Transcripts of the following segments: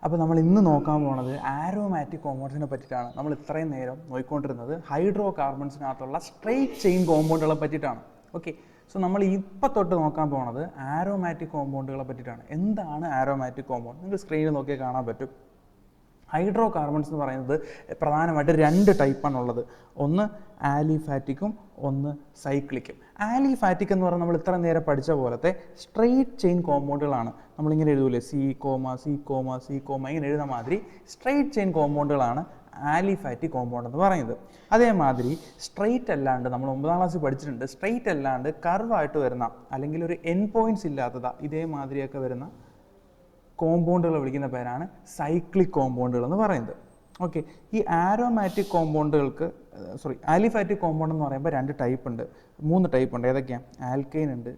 അപ്പോൾ നമ്മൾ ഇന്ന് നോക്കാൻ പോകുന്നത് ആരോമാറ്റിക് കോമ്പൗണ്ട്സിനെ പറ്റിയിട്ടാണ്. നമ്മൾ ഇത്രയും നേരം നോക്കിക്കൊണ്ടിരുന്നത് ഹൈഡ്രോ കാർബൺസിനകത്തുള്ള സ്ട്രെയിറ്റ് ചെയിൻ കോമ്പൗണ്ടുകളെ പറ്റിയിട്ടാണ്. ഓക്കെ, സോ നമ്മൾ ഇപ്പോൾ തൊട്ട് നോക്കാൻ പോകുന്നത് ആരോമാറ്റിക് കോമ്പൗണ്ടുകളെ പറ്റിയിട്ടാണ്. എന്താണ് ആരോമാറ്റിക് കോമ്പൗണ്ട്? നിങ്ങൾക്ക് സ്ക്രീനിൽ നോക്കിയാൽ കാണാൻ പറ്റും. ഹൈഡ്രോ കാർബൺസ് എന്ന് പറയുന്നത് പ്രധാനമായിട്ട് രണ്ട് ടൈപ്പാണുള്ളത്. ഒന്ന് ആലിഫാറ്റിക്കും ഒന്ന് സൈക്ലിക്കും. ആലിഫാറ്റിക് എന്ന് പറഞ്ഞാൽ നമ്മൾ ഇത്ര നേരം പഠിച്ച പോലത്തെ സ്ട്രെയിറ്റ് ചെയിൻ കോമ്പൗണ്ടുകളാണ്. നമ്മളിങ്ങനെ എഴുതൂലേ, C comma C comma C comma ഇങ്ങനെ എഴുതുന്ന മാതിരി സ്ട്രെയിറ്റ് ചെയിൻ കോമ്പൗണ്ടുകളാണ് ആലിഫാറ്റിക് കോമ്പൗണ്ട് എന്ന് പറയുന്നത്. അതേമാതിരി സ്ട്രെയിറ്റ് അല്ലാണ്ട് നമ്മൾ 9ാം ക്ലാസ്സിൽ പഠിച്ചിട്ടുണ്ട്, സ്ട്രെയിറ്റ് അല്ലാണ്ട് കർവായിട്ട് വരുന്ന അല്ലെങ്കിൽ ഒരു എൻ പോയിന്റ്സ് ഇല്ലാത്തതാ ഇതേമാതിരിയൊക്കെ വരുന്ന കോമ്പൗണ്ടുകൾ വിളിക്കുന്ന പേരാണ് സൈക്ലിക് കോമ്പൗണ്ടുകൾ എന്ന് പറയുന്നത്. ഓക്കെ, ഈ ആരോമാറ്റിക് കോമ്പൗണ്ടുകൾക്ക് ആലിഫാറ്റിക് കോമ്പൗണ്ട് എന്ന് പറയുമ്പോൾ മൂന്ന് ടൈപ്പ് ഉണ്ട്. ഏതൊക്കെയാണ്? ആൽക്കൈൻ ഉണ്ട്,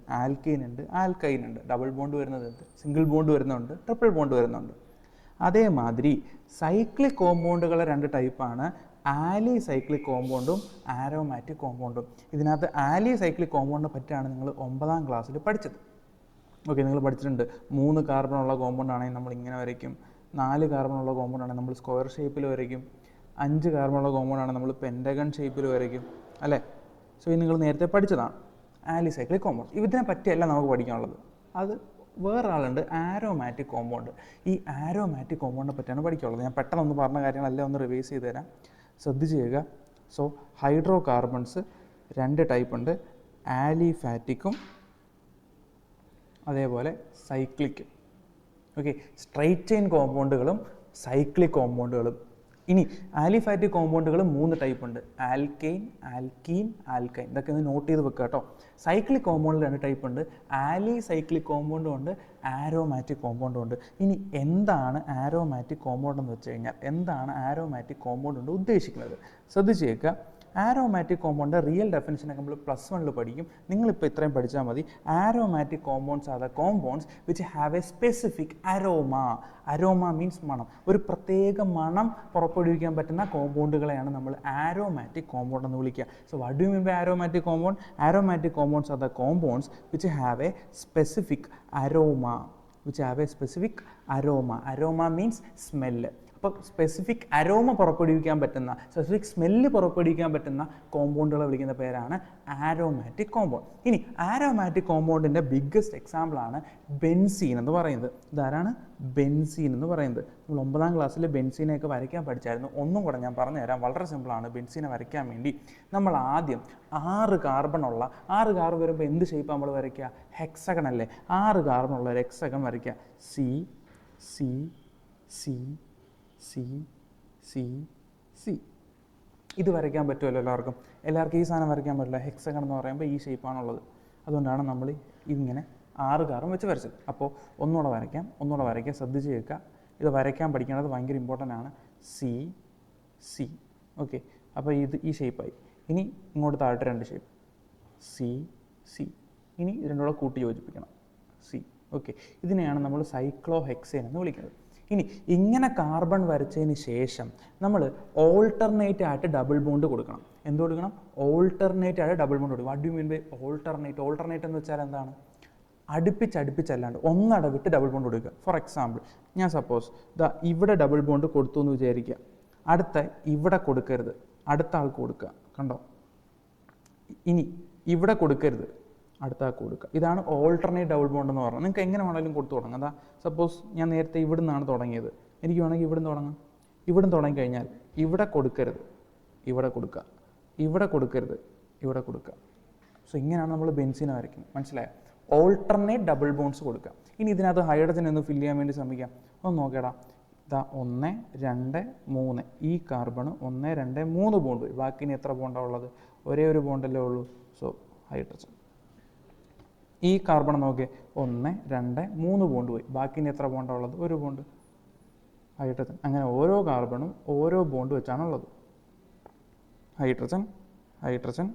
ആൽക്കൈൻ ഉണ്ട്. ഡബിൾ ബോണ്ട് വരുന്നതുണ്ട്, സിംഗിൾ ബോണ്ട് വരുന്നുണ്ട്, ട്രിപ്പിൾ ബോണ്ട് വരുന്നുണ്ട്. അതേമാതിരി സൈക്ലിക് കോമ്പൗണ്ടുകളെ രണ്ട് ടൈപ്പാണ്, ആലി സൈക്ലിക് കോമ്പൗണ്ടും ആരോമാറ്റിക് കോമ്പൗണ്ടും. ഇതിനകത്ത് ആലി സൈക്ലിക് കോമ്പൗണ്ടിനെ പറ്റിയാണ് നിങ്ങൾ 9ാം ക്ലാസ്സിൽ പഠിച്ചത്. ഓക്കെ, നിങ്ങൾ പഠിച്ചിട്ടുണ്ട് 3 കാർബണുള്ള കോമ്പൗണ്ട് ആണെങ്കിൽ നമ്മൾ ഇങ്ങനെ വരയ്ക്കും, 4 കാർബണുള്ള കോമ്പൗണ്ട് ആണെങ്കിൽ നമ്മൾ സ്ക്വയർ ഷേപ്പിൽ വരയ്ക്കും, 5 കാർബണുള്ള കോമ്പൗണ്ട് ആണെങ്കിൽ നമ്മൾ പെൻറ്റഗൺ ഷേപ്പിൽ വരയ്ക്കും, അല്ലേ? സോ ഇത് നിങ്ങൾ നേരത്തെ പഠിച്ചതാണ് ആലിസൈക്ലിക് കോമ്പൗണ്ട്. ഇതിനെ പറ്റിയല്ല നമുക്ക് പഠിക്കാനുള്ളത്. അത് വേറൊരാളുണ്ട്, ആരോമാറ്റിക് കോമ്പൗണ്ട്. ഈ ആരോമാറ്റിക് കോമ്പൗണ്ടിനെ പറ്റിയാണ് പഠിക്കാനുള്ളത്. ഞാൻ പെട്ടെന്ന് പറഞ്ഞ കാര്യങ്ങളെല്ലാം ഒന്ന് റിവൈസ് ചെയ്ത് തരാം, ശ്രദ്ധിച്ച് ചെയ്യുക. സോ ഹൈഡ്രോ കാർബൺസ് രണ്ട് ടൈപ്പ് ഉണ്ട്, ആലിഫാറ്റിക്കും അതേപോലെ സൈക്ലിക്കും. ഓക്കെ, സ്ട്രെയിറ്റ് ചെയിൻ കോമ്പൗണ്ടുകളും സൈക്ലിക് കോമ്പൗണ്ടുകളും. ഇനി ആലിഫാറ്റിക് കോമ്പൗണ്ടുകൾ 3 ടൈപ്പ് ഉണ്ട്, ആൽക്കെയിൻ, ആൽക്കീൻ, ആൽക്കൈൻ. ഇതൊക്കെ ഒന്ന് നോട്ട് ചെയ്ത് വെക്കുക കേട്ടോ. സൈക്ലിക് കോമ്പൗണ്ടിൽ 2 ടൈപ്പ് ഉണ്ട്, ആലി സൈക്ലിക് കോമ്പൗണ്ടും ഉണ്ട്, ആരോമാറ്റിക് കോമ്പൗണ്ടും ഉണ്ട്. ഇനി എന്താണ് ആരോമാറ്റിക് കോമ്പൗണ്ട് എന്ന് വെച്ച് കഴിഞ്ഞാൽ, എന്താണ് ആരോമാറ്റിക് കോമ്പൗണ്ട് കൊണ്ട് ഉദ്ദേശിക്കുന്നത്? ശ്രദ്ധിച്ച് കേൾക്കുക. ആരോമാറ്റിക് കോമ്പൗണ്ട് റിയൽ ഡെഫിനിഷനൊക്കെ നമ്മൾ +1 പഠിക്കും. നിങ്ങളിപ്പോൾ ഇത്രയും പഠിച്ചാൽ മതി. Aromatic compounds are the compounds which have a specific aroma. Aroma means മണം. ഒരു പ്രത്യേക മണം പുറപ്പെടുവിക്കാൻ പറ്റുന്ന കോമ്പൗണ്ടുകളെയാണ് നമ്മൾ ആരോമാറ്റിക് കോമ്പൗണ്ട് എന്ന് വിളിക്കുക. So what do you mean by aromatic compound? Aromatic compounds are the compounds which have a specific aroma. Aroma means smell. അപ്പോൾ specific aroma പുറപ്പെടുവിക്കാൻ പറ്റുന്ന, സ്പെസിഫിക് സ്മെല്ല് പുറപ്പെടുവിക്കാൻ പറ്റുന്ന കോമ്പൗണ്ടുകളെ വിളിക്കുന്ന പേരാണ് ആരോമാറ്റിക് കോമ്പൗണ്ട്. ഇനി ആരോമാറ്റിക് കോമ്പൗണ്ടിൻ്റെ ബിഗ്ഗസ്റ്റ് എക്സാമ്പിളാണ് ബെൻസീൻ എന്ന് പറയുന്നത്. ഇതാരാണ്? ബെൻസീൻ എന്ന് പറയുന്നത്. നമ്മൾ 9ാം ക്ലാസ്സിൽ ബെൻസീനെയൊക്കെ വരയ്ക്കാൻ പഠിച്ചായിരുന്നു. ഒന്നും കൂടെ ഞാൻ പറഞ്ഞുതരാം, വളരെ സിമ്പിളാണ്. ബെൻസീനെ വരയ്ക്കാൻ വേണ്ടി നമ്മൾ ആദ്യം 6 കാർബണുള്ള 6 കാർബൺ വരുമ്പോൾ എന്ത് ഷേപ്പ് നമ്മൾ വരയ്ക്കുക? ഹെക്സഗൺ അല്ലേ? 6 കാർബണുള്ള ഒരു ഹെക്സഗൺ വരയ്ക്കുക. C C C C C C. ഇത് വരയ്ക്കാൻ പറ്റുമല്ലോ എല്ലാവർക്കും? എല്ലാവർക്കും ഈ സാധനം വരയ്ക്കാൻ പറ്റില്ല. ഹെക്സഗൺ എന്ന് പറയുമ്പോൾ ഈ ഷേപ്പാണുള്ളത്. അതുകൊണ്ടാണ് നമ്മൾ ഇങ്ങനെ 6 കാർബൺ വെച്ച് വരച്ചത്. അപ്പോൾ ഒന്നുകൂടെ വരയ്ക്കാം, ശ്രദ്ധിച്ച് കേൾക്കുക. ഇത് വരയ്ക്കാൻ പഠിക്കേണ്ടത് ഭയങ്കര ഇമ്പോർട്ടൻ്റ് ആണ്. C C. ഓക്കെ, അപ്പോൾ ഇത് ഈ ഷേപ്പായി. ഇനി ഇങ്ങോട്ട് താഴോട്ട് 2 ഷേപ്പ്, സി സി. ഇനി ഇതിൻ്റെ കൂടെ കൂട്ടി യോജിപ്പിക്കണം, സി. ഓക്കെ, ഇതിനെയാണ് നമ്മൾ സൈക്ലോ ഹെക്സേൻ എന്ന് വിളിക്കുന്നത്. ഇനി ഇങ്ങനെ കാർബൺ വരച്ചതിന് ശേഷം നമ്മൾ ഓൾട്ടർനേറ്റ് ആയിട്ട് ഡബിൾ ബോണ്ട് കൊടുക്കണം. എന്ത് കൊടുക്കണം? ഓൾട്ടർനേറ്റ് ആയിട്ട് ഡബിൾ ബോണ്ട് കൊടുക്കും. What do you mean by alternate? Alternate എന്ന് വെച്ചാൽ എന്താണ്? അടുപ്പിച്ചല്ലാണ്ട് ഒന്നടവിട്ട് ഡബിൾ ബോണ്ട് കൊടുക്കുക. ഫോർ എക്സാമ്പിൾ, ഞാൻ സപ്പോസ് ഇവിടെ ഡബിൾ ബോണ്ട് കൊടുത്തു എന്ന് വിചാരിക്കുക, അടുത്ത ഇവിടെ കൊടുക്കരുത്, അടുത്ത ആൾക്ക് കൊടുക്കുക. കണ്ടോ? ഇനി ഇവിടെ കൊടുക്കരുത്, അടുത്ത ആൾക്ക് കൊടുക്കുക. ഇതാണ് ഓൾട്ടർനേറ്റ് ഡബിൾ ബോണ്ട് എന്ന് പറഞ്ഞാൽ. നിങ്ങൾക്ക് എങ്ങനെ വേണമെങ്കിലും കൊടുത്തു തുടങ്ങാം. അതാ സപ്പോസ് ഞാൻ നേരത്തെ ഇവിടെ നിന്നാണ് തുടങ്ങിയത്, എനിക്ക് വേണമെങ്കിൽ ഇവിടെ നിന്ന് തുടങ്ങാം. ഇവിടെ തുടങ്ങിക്കഴിഞ്ഞാൽ ഇവിടെ കൊടുക്കരുത്, ഇവിടെ കൊടുക്കുക, ഇവിടെ കൊടുക്കരുത്, ഇവിടെ കൊടുക്കുക. സോ ഇങ്ങനെയാണ് നമ്മൾ ബെൻസീനെ വരയ്ക്കുന്നത്. മനസ്സിലായോ? ഓൾട്ടർനേറ്റ് ഡബിൾ ബോണ്ട്സ് കൊടുക്കുക. ഇനി ഇതിനകത്ത് ഹൈഡ്രജൻ ഒന്ന് ഫില്ല് ചെയ്യാൻ വേണ്ടി ശ്രമിക്കാം. ഒന്ന് നോക്കേടാ, ഇതാ 1 2 3. ഈ കാർബൺ 1 2 3 ബോണ്ട് പോയി. ബാക്കി ഇനി എത്ര ബോണ്ടാണ് ഉള്ളത്? ഒരേ ഒരു ബോണ്ടല്ലേ ഉള്ളൂ. So hydrogen. ഈ കാർബൺ നോക്കിയേ, 1 2 3 ബോണ്ട് പോയി. ബാക്കി ഇനി എത്ര ബോണ്ടാണ് ഉള്ളത്? ഒരു ബോണ്ട്, ഹൈഡ്രജൻ. അങ്ങനെ ഓരോ കാർബണും ഓരോ ബോണ്ട് വെച്ചാണുള്ളത്. Hydrogen hydrogen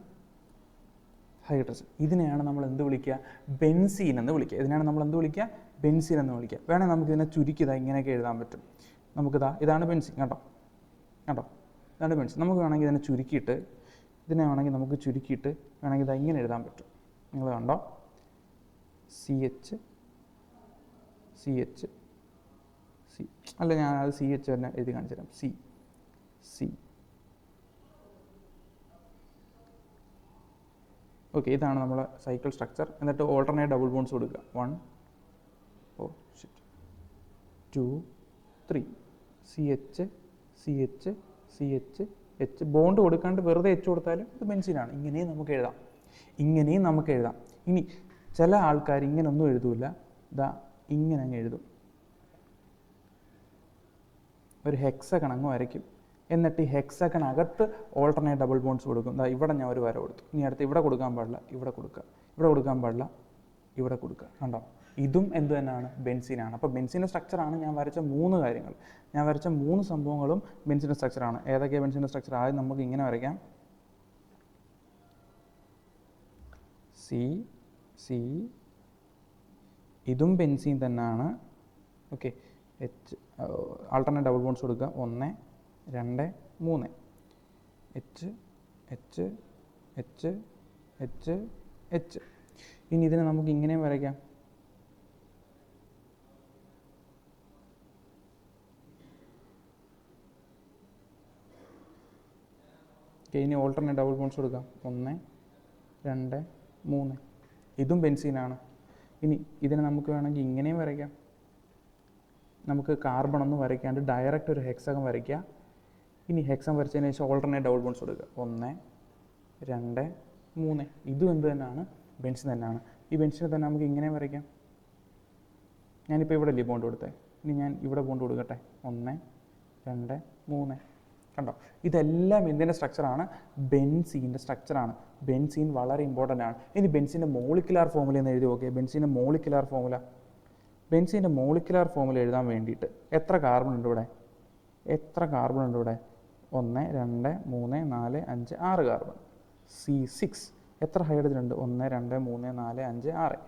hydrogen. ഇതിനെയാണ് നമ്മൾ എന്ത് വിളിക്കുക? ബെൻസീൻ എന്ന് വിളിക്കുക. ഇതിനെയാണ് നമ്മൾ എന്ത് വിളിക്കുക? ബെൻസീൻ എന്ന് വിളിക്കുക. വേണമെങ്കിൽ നമുക്കിതിനെ ചുരുക്കിയതാ ഇങ്ങനെയൊക്കെ എഴുതാൻ പറ്റും. ഇതാണ് ബെൻസീൻ. കേട്ടോ, ഇതാണ് ബെൻസീൻ. നമുക്ക് വേണമെങ്കിൽ ഇതിനെ ചുരുക്കിയിട്ട്, നമുക്ക് ചുരുക്കിയിട്ട് വേണമെങ്കിൽ ഇതാ ഇങ്ങനെ എഴുതാൻ പറ്റും. നിങ്ങൾ കണ്ടോ? CH CH C അല്ല ഞാൻ അത് സി എച്ച് തന്നെ എഴുതി കാണിച്ചു തരാം. സി സി ഓക്കെ, ഇതാണ് നമ്മളെ സൈക്കിൾ സ്ട്രക്ചർ. എന്നിട്ട് ഓൾട്ടർനേറ്റ് ഡബിൾ ബോണ്ട്സ് കൊടുക്കുക. 1 2 3 C H C H C H H. Bond കൊടുക്കാണ്ട് വെറുതെ എച്ച് കൊടുത്താലും ഇത് ബെൻസീനാണ്. ഇങ്ങനെയും നമുക്ക് എഴുതാം, ഇങ്ങനെയും നമുക്ക് എഴുതാം. ഇനി ചില ആൾക്കാർ ഇങ്ങനൊന്നും എഴുതൂല, ഇതാ ഇങ്ങനെ അങ്ങ് എഴുതും. ഒരു ഹെക്സഗൺ അങ്ങ് വരയ്ക്കും. എന്നിട്ട് ഈ ഹെക്സഗണകത്ത് ഓൾട്ടർനേറ്റ് ഡബിൾ ബോണ്ട്സ് കൊടുക്കും. ഇതാ ഇവിടെ ഞാൻ ഒരു വര കൊടുത്തു. ഇനി അടുത്ത് ഇവിടെ കൊടുക്കാൻ പാടില്ല, ഇവിടെ കൊടുക്കുക. ഇവിടെ കൊടുക്കാൻ പാടില്ല, ഇവിടെ കൊടുക്കുക. കണ്ടോ? ഇതും എന്ത് തന്നെയാണ്? ബെൻസീനാണ്. അപ്പോൾ ബെൻസീൻ്റെ സ്ട്രക്ചറാണ് ഞാൻ വരച്ച 3 കാര്യങ്ങൾ. ഞാൻ വരച്ച 3 സംഭവങ്ങളും ബെൻസീൻ്റെ സ്ട്രക്ചറാണ്. ഏതൊക്കെയാണ് ബെൻസീൻ്റെ സ്ട്രക്ചർ? ആദ്യം നമുക്ക് ഇങ്ങനെ വരയ്ക്കാം. സി സി, ഇതും ബെൻസീൻ തന്നെയാണ്. Okay, H alternate double bonds കൊടുക്കുക. 1 2 3 H H H H H. ഇനി ഇതിനെ നമുക്ക് ഇങ്ങനെയും വരയ്ക്കാം. ഓക്കെ, ഇനി ഓൾട്ടർനേറ്റ് ഡബിൾ ബോണ്ട്സ് കൊടുക്കാം. 1 2 3. ഇതും ബെൻസീനാണ്. ഇനി ഇതിനെ നമുക്ക് വേണമെങ്കിൽ ഇങ്ങനെയും വരയ്ക്കാം. നമുക്ക് കാർബൺ ഒന്നും വരയ്ക്കാണ്ട് ഡയറക്റ്റ് ഒരു ഹെക്സഗൺ വരയ്ക്കുക. ഇനി ഹെക്സഗൺ വരച്ചതിന് ശേഷം ഓൾട്ടർനേറ്റ് ഡബിൾ ബോണ്ട്സ് കൊടുക്കുക. 1 2 3. ഇതും എന്ത് തന്നെയാണ്? ബെൻസീൻ തന്നെയാണ്. ഈ ബെൻസീനെ തന്നെ നമുക്ക് ഇങ്ങനെ വരയ്ക്കാം. ഞാനിപ്പോൾ ഇവിടെ അല്ലേ ബോണ്ട് കൊടുത്തേ, ഇനി ഞാൻ ഇവിടെ ബോണ്ട് കൊടുക്കട്ടെ. 1 2 3. കണ്ടോ? ഇതെല്ലാം എന്തിൻ്റെ സ്ട്രക്ചറാണ്? ബെൻസീൻ്റെ സ്ട്രക്ചറാണ്. ബെൻസീൻ വളരെ ഇമ്പോർട്ടൻ്റ് ആണ്. ഇനി ബെൻസീൻ്റെ മോളിക്കുലാർ ഫോമുല എന്ന് എഴുതി നോക്കിയാൽ ബെൻസീൻ്റെ മോളിക്കുലാർ ഫോമുല. ബെൻസീൻ്റെ മോളിക്കുലാർ ഫോമുല എഴുതാൻ വേണ്ടിയിട്ട് എത്ര കാർബൺ ഉണ്ട് ഇവിടെ? എത്ര കാർബൺ ഉണ്ട് ഇവിടെ? 1 2 3 4 5 6 കാർബൺ. C6. എത്ര ഹൈഡ്രജൻ ഉണ്ട്? 1 2 3 4 5 6.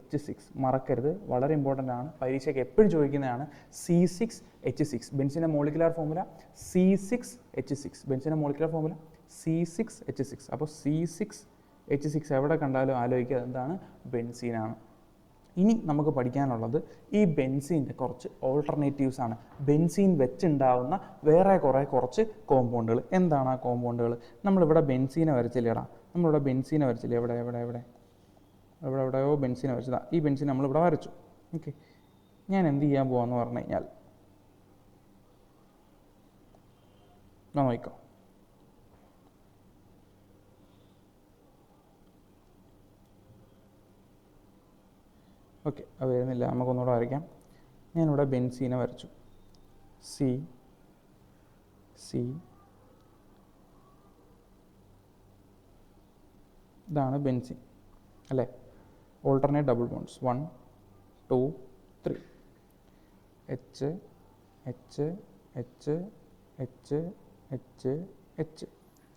H6 മറക്കരുത്, വളരെ ഇമ്പോർട്ടൻ്റ് ആണ്. പരീക്ഷയ്ക്ക് എപ്പോഴും ചോദിക്കുന്നതാണ്. C6H6. ബെൻസീൻ്റെ മോളിക്കുലാർ ഫോമുല C6H6. ബെൻസീൻ്റെ മോളിക്കുലാർ ഫോമുല C6H6. അപ്പോൾ C6H6 എവിടെ കണ്ടാലും ആലോചിക്കുക എന്താണ്? ബെൻസീനാണ്. ഇനി നമുക്ക് പഠിക്കാനുള്ളത് ഈ ബെൻസീൻ്റെ കുറച്ച് ഓൾട്ടർനേറ്റീവ്സ് ആണ്. ബെൻസീൻ വെച്ചുണ്ടാവുന്ന വേറെ കുറച്ച് കോമ്പൗണ്ടുകൾ. എന്താണ് ആ കോമ്പൗണ്ടുകൾ? നമ്മളിവിടെ ബെൻസീനെ വരച്ചില്ലേടാ, നമ്മളിവിടെ ബെൻസീനെ വരച്ചില്ലേ? എവിടെ എവിടെ എവിടെ എവിടെ എവിടെയോ ബെൻസീനെ വരച്ചതാ. ഈ ബെൻസീൻ നമ്മളിവിടെ വരച്ചു. ഓക്കെ, ഞാൻ എന്ത് ചെയ്യാൻ പോവാന്ന് പറഞ്ഞു കഴിഞ്ഞാൽ നോക്കിക്കോ. ഓക്കെ, അത് വരുന്നില്ല, നമുക്കൊന്നുകൂടെ വരയ്ക്കാം. ഞാനിവിടെ ബെൻസീനെ വരച്ചു. സി സി, ഇതാണ് ബെൻസീൻ അല്ലേ? Alternate double bonds 1 2 3. H H H H H H.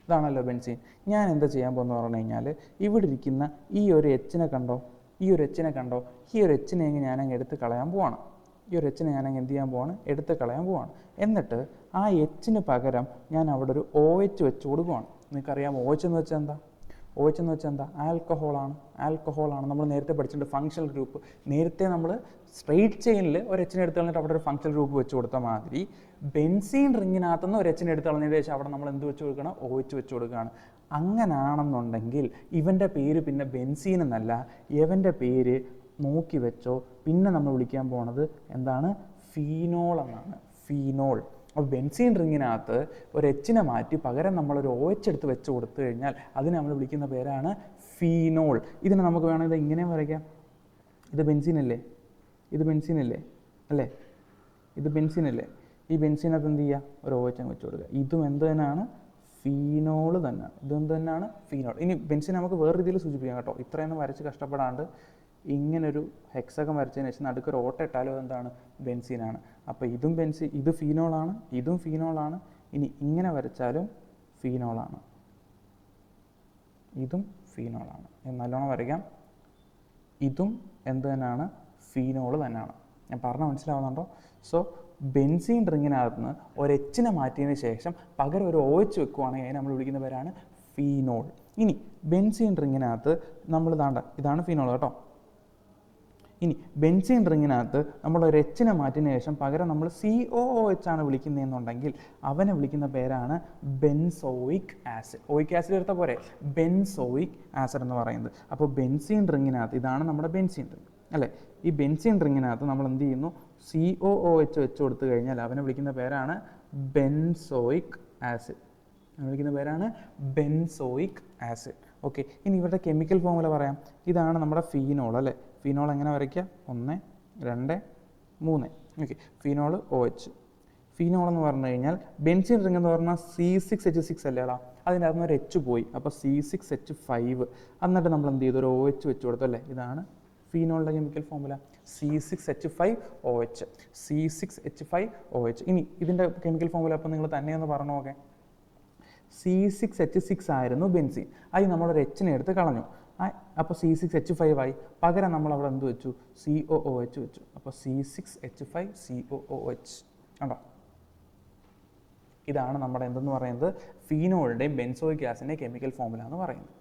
ഇതാണല്ലോ ബെൻസീൻ. ഞാൻ എന്താ ചെയ്യാൻ പോകുന്നത് പറഞ്ഞു കഴിഞ്ഞാൽ ഇവിടെ ഇരിക്കുന്ന ഈ ഒരു എച്ചിനെ കണ്ടോ? ഈ ഒരു എച്ചിനെ കണ്ടോ? ഈ ഒരു എച്ചിനെ ഞാനങ്ങ് എടുത്ത് കളയാൻ പോവാണ്. ഈ ഒരു എച്ചിനെ ഞാനങ്ങ് എന്ത് ചെയ്യാൻ പോവാണ്? എടുത്ത് കളയാൻ പോവാണ്. എന്നിട്ട് ആ എച്ചിന് പകരം ഞാൻ അവിടെ ഒരു OH വെച്ച് കൊടുക്കുവാണ്. നിങ്ങൾക്കറിയാം OH എന്ന് വെച്ചാൽ എന്താ? OH എന്ന് വെച്ചാൽ എന്താ? ആൽക്കഹോളാണ്. ആൽക്കഹോളാണ്. നമ്മൾ നേരത്തെ പഠിച്ചിട്ടുണ്ട് ഫങ്ഷണൽ ഗ്രൂപ്പ്. നേരത്തെ നമ്മൾ സ്ട്രെയിറ്റ് ചെയിനിൽ ഒരു എച്ചിനെ എടുത്ത് കളഞ്ഞിട്ട് അവിടെ ഒരു ഫങ്ഷണൽ ഗ്രൂപ്പ് വെച്ച് കൊടുത്ത മാതിരി ബെൻസീൻ റിങ്ങിനകത്തുനിന്ന് ഒരു എച്ചിനെ എടുത്ത് കളഞ്ഞതിന് ശേഷം അവിടെ നമ്മൾ എന്ത് വെച്ച് കൊടുക്കണം? OH വെച്ച് കൊടുക്കുകയാണ്. അങ്ങനാണെന്നുണ്ടെങ്കിൽ ഇവൻ്റെ പേര് പിന്നെ ബെൻസീൻ എന്നല്ല, ഇവൻ്റെ പേര് നോക്കി വെച്ചോ, പിന്നെ നമ്മൾ വിളിക്കാൻ പോണത് എന്താണ്? ഫീനോൾ എന്നാണ്. ഫീനോൾ. അപ്പോൾ ബെൻസീൻ റിങ്ങിനകത്ത് ഒരു എച്ചിനെ മാറ്റി പകരം നമ്മളൊരു OH എടുത്ത് വെച്ച് കൊടുത്തു കഴിഞ്ഞാൽ അതിനെ നമ്മൾ വിളിക്കുന്ന പേരാണ് ഫീനോൾ. ഇതിനെ നമുക്ക് വേണമെങ്കിൽ ഇങ്ങനെ വരയ്ക്കാം. ഇത് ബെൻസീനല്ലേ? ഇത് ബെൻസീനല്ലേ അല്ലേ? ഇത് ബെൻസീനല്ലേ? ഈ ബെൻസീനകത്ത് എന്ത് ചെയ്യുക? ഒരു OH അങ്ങ് വെച്ച് കൊടുക്കുക. ഇതും എന്ത് തന്നെയാണ്? ഫീനോൾ തന്നെയാണ്. ഇതെന്ത് തന്നെയാണ്? ഫീനോൾ. ഇനി ബെൻസീൻ നമുക്ക് വേറെ രീതിയിൽ സൂചിപ്പിക്കാം കേട്ടോ. ഇത്രയൊന്നും വരച്ച് കഷ്ടപ്പെടാണ്ട് ഇങ്ങനൊരു ഹെക്സഗൺ വരച്ചതിന് ശേഷം നടുക്കൊരു ഓട്ട ഇട്ടാലും എന്താണ്? ബെൻസീനാണ്. അപ്പോൾ ഇതും ബെൻസീൻ, ഇത് ഫീനോളാണ്, ഇതും ഫീനോളാണ്. ഇനി ഇങ്ങനെ വരച്ചാലും ഫീനോളാണ്, ഇതും ഫീനോളാണ്. നല്ലോണം വരയ്ക്കാം. ഇതും എന്ത് തന്നെയാണ്? ഫീനോൾ തന്നെയാണ്. ഞാൻ പറഞ്ഞാൽ മനസ്സിലാവുന്നുണ്ടോ? സോ ബെൻസീൻ റിങ്ങിനകത്ത് നിന്ന് ഒരു എച്ചിനെ മാറ്റിയതിന് ശേഷം പകരം ഒരു OH വെക്കുവാണെങ്കിൽ അതിനെ നമ്മൾ വിളിക്കുന്ന പേരാണ് ഫീനോൾ. ഇനി ബെൻസീൻ റിങ്ങിനകത്ത് നമ്മൾ ഇതാണ് ഫീനോൾ കേട്ടോ. ഇനി ബെൻസീൻ റിങ്ങിനകത്ത് നമ്മൾ ഒരു എച്ചിനെ മാറ്റിയതിന് ശേഷം പകരം നമ്മൾ COOH ആണ് വിളിക്കുന്നതെന്നുണ്ടെങ്കിൽ അവനെ വിളിക്കുന്ന പേരാണ് ബെൻസോയിക് ആസിഡ്. ഓയിക് ആസിഡ് എടുത്ത പോരെ, ബെൻസോയിക് ആസിഡ് എന്ന് പറയുന്നത്. അപ്പോൾ ബെൻസീൻ റിങ്ങിനകത്ത് ഇതാണ് നമ്മുടെ ബെൻസീൻ റിങ് അല്ലേ. ഈ ബെൻസീൻ റിങ്ങിനകത്ത് നമ്മൾ എന്ത് ചെയ്യുന്നു, COOH വെച്ച് കൊടുത്തു കഴിഞ്ഞാൽ അവനെ വിളിക്കുന്ന പേരാണ് ബെൻസോയിക് ആസിഡ്. വിളിക്കുന്ന പേരാണ് ബെൻസോയിക് ആസിഡ്. ഓക്കെ, ഇനി ഇവരുടെ കെമിക്കൽ ഫോർമുല പറയാം. ഇതാണ് നമ്മുടെ ഫീനോൾ അല്ലേ. ഫീനോൾ എങ്ങനെ വരയ്ക്കുക? 1, 2, 3. Okay, phenol OH. ഫീനോൾ എന്ന് പറഞ്ഞു കഴിഞ്ഞാൽ ബെൻസീൻ റിംഗ് എന്ന് പറഞ്ഞാൽ C6H6 അല്ലേടാ, അതിൻ്റെ അകത്ത് ഒരു H പോയി, അപ്പോൾ C6H5. എന്നിട്ട് നമ്മൾ എന്ത് ചെയ്തു, ഒരു OH വെച്ച് കൊടുത്തു അല്ലേ. ഇതാണ് ഫീനോളിൻ്റെ കെമിക്കൽ ഫോർമുല, C6H5OH. C6H5OH. ഇനി ഇതിൻ്റെ കെമിക്കൽ ഫോർമുല അപ്പോൾ നിങ്ങൾ തന്നെയൊന്ന് പറഞ്ഞു നോക്കേ. C6H6 ആയിരുന്നു ബെൻസീൻ, അത് നമ്മളൊരു എച്ചിനെ എടുത്ത് കളഞ്ഞു, അപ്പോൾ C6H5 ആയി. പകരം നമ്മൾ അവിടെ എന്ത് വെച്ചു, COOH വെച്ചു, അപ്പോൾ C6H5COOH. കണ്ടോ, ഇതാണ് നമ്മുടെ എന്തെന്ന് പറയുന്നത്, ഫീനോളിൻ്റെയും ബെൻസോയിക് ആസിഡിൻ്റെയും കെമിക്കൽ ഫോർമുല എന്ന് പറയുന്നത്.